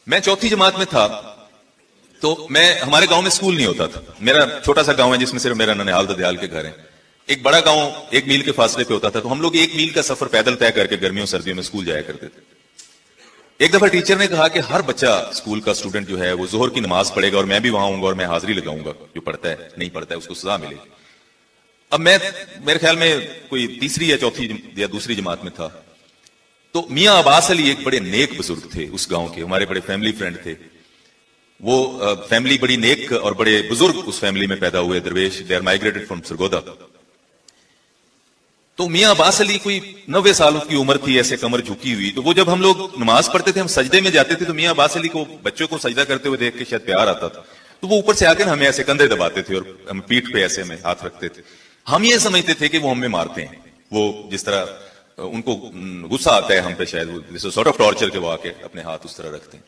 میں چوتھی جماعت میں تھا تو ہمارے گاؤں میں اسکول نہیں ہوتا تھا. میرا چھوٹا سا گاؤں ہے جس میں صرف میرا ننیال ددیال کے گھر ہیں. ایک بڑا گاؤں 1 میل کے فاصلے پہ ہوتا تھا, تو ہم لوگ 1 میل کا سفر پیدل طے کر کے گرمیوں سردیوں میں اسکول جایا کرتے تھے. ایک دفعہ ٹیچر نے کہا کہ ہر بچہ اسکول کا اسٹوڈنٹ جو ہے وہ ظہر کی نماز پڑھے گا اور میں بھی وہاں ہوں گا اور میں حاضری لگاؤں گا, جو پڑھتا ہے نہیں پڑھتا ہے اس کو سزا ملے گی. اب میرے خیال میں کوئی تیسری یا چوتھی یا دوسری جماعت میں تھا. تو میاں عباس علی ایک بڑے نیک بزرگ تھے اس گاؤں کے, ہمارے بڑے فیملی فرینڈ تھے. وہ فیملی بڑی نیک اور بڑے بزرگ اس فیملی میں پیدا ہوئے. Darvesh they are migrated from Sargodha. تو میاں عباس علی کوئی 90 سال کی عمر تھی, ایسے کمر جھکی ہوئی. تو وہ جب ہم لوگ نماز پڑھتے تھے, ہم سجدے میں جاتے تھے, تو میاں عباس علی کو بچوں کو سجدہ کرتے ہوئے دیکھ کے شاید پیار آتا تھا. تو وہ اوپر سے آ کر ہمیں ایسے کندھے دباتے تھے اور ہم پیٹھ پہ ایسے ہمیں ہاتھ رکھتے تھے. ہم یہ سمجھتے تھے کہ وہ ہمیں مارتے ہیں. وہ جس طرح ان کو غصہ آتا ہے ہم پہ, شاید سارٹ آف ٹارچر کے وہ آ کے اپنے ہاتھ اس طرح رکھتے ہیں.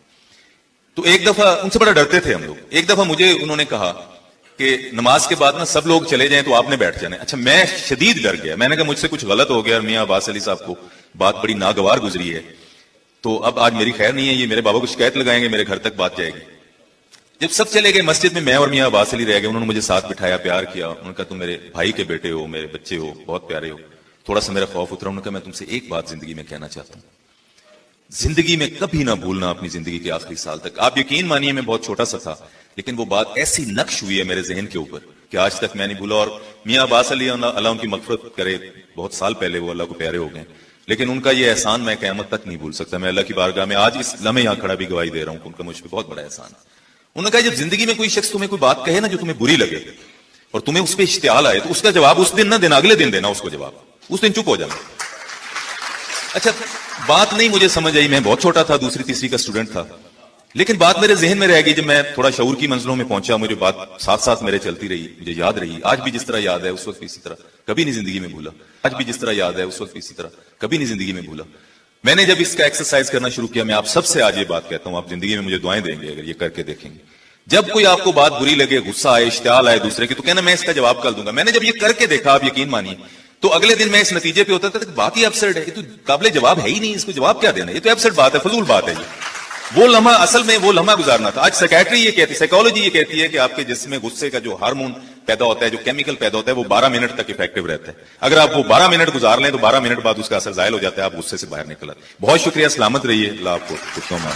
تو ایک دفعہ ان سے بڑا ڈرتے تھے ہم لوگ. ایک دفعہ مجھے انہوں نے کہا کہ نماز کے بعد نا سب لوگ چلے جائیں تو آپ نے بیٹھ جانا ہے. اچھا, میں شدید ڈر گیا. میں نے کہا مجھ سے کچھ غلط ہو گیا اور میاں عباس علی صاحب کو بات بڑی ناگوار گزری ہے, تو اب آج میری خیر نہیں ہے, یہ میرے بابا کو شکایت لگائیں گے, میرے گھر تک بات جائے گی. جب سب چلے گئے مسجد میں اور میاں عباس علی رہ گئے. انہوں نے مجھے ساتھ بٹھایا, پیار کیا. انہوں نے کہا تم میرے بھائی کے بیٹے ہو, میرے بچے ہو, بہت پیارے ہو. تھوڑا سا میرا خوف اترا. انہوں نے کہا میں تم سے ایک بات زندگی میں کہنا چاہتا ہوں, زندگی میں کبھی نہ بھولنا اپنی زندگی کے آخری سال تک. آپ یقین مانیے میں بہت چھوٹا سا تھا, لیکن وہ بات ایسی نقش ہوئی ہے میرے ذہن کے اوپر کہ آج تک میں نہیں بھولا. اور میاں عباس علی اللہ ان کی مغفرت کرے, بہت سال پہلے وہ اللہ کو پیارے ہو گئے, لیکن ان کا یہ احسان میں قیامت تک نہیں بھول سکتا. میں اللہ کی بارگاہ میں آج اس لمحے یہاں کھڑا بھی گواہی دے رہا ہوں کہ ان کا مجھ پہ بہت بڑا احسان ہے. انہوں نے کہا جب زندگی میں کوئی شخص تمہیں کوئی بات کہے نا جو تمہیں بری لگے اور تمہیں اس پہ اشتعال آئے, تو اس کا جواب اس دن نہ دینا, اگلے دن دینا اس کو جواب. اس دن چپ ہو جانا. اچھا, بات نہیں مجھے سمجھ آئی, میں بہت چھوٹا تھا, دوسری تیسری کا اسٹوڈنٹ تھا, لیکن بات میرے ذہن میں رہ گئی. جب میں تھوڑا شعور کی منزلوں میں پہنچا, مجھے بات ساتھ ساتھ میرے چلتی رہی, مجھے یاد رہی. آج بھی جس طرح یاد ہے اس وقت اسی طرح, کبھی نہیں زندگی میں بھولا. آج بھی جس طرح یاد ہے اس وقت اسی طرح, کبھی نہیں زندگی میں بھولا. میں نے جب اس کا ایکسرسائز کرنا شروع کیا, میں آپ سب سے آج یہ بات کہتا ہوں, آپ زندگی میں مجھے دعائیں دیں گے اگر یہ کر کے دیکھیں گے. جب کوئی آپ کو بات بری لگے, غصہ آئے, اشتعال آئے دوسرے کی, تو کہنا میں اس کا جواب کر دوں گا. میں نے جب یہ کر کے دیکھا, آپ یقین مانیے, تو اگلے دن میں اس نتیجے پہ ہوتا تھا کہ بات ہی ایبسرڈ ہے, یہ تو قابل جواب ہے ہی نہیں, اس کو جواب کیا دینا, یہ تو ایبسرڈ بات ہے, فضول بات ہے. یہ وہ لمحہ, اصل میں وہ لمحہ گزارنا تھا. آج سائیکیٹری یہ کہتی ہے, سائیکالوجی یہ کہتی ہے کہ آپ کے جسم میں غصے کا جو ہارمون پیدا ہوتا ہے, جو کیمیکل پیدا ہوتا ہے, وہ 12 منٹ تک افیکٹو رہتا ہے. اگر آپ وہ 12 منٹ گزار لیں تو 12 منٹ بعد اس کا اثر زائل ہو جاتا ہے, آپ غصے سے باہر نکل آتے ہیں. بہت شکریہ, سلامت رہیے, اللہ آپ کو خوشنما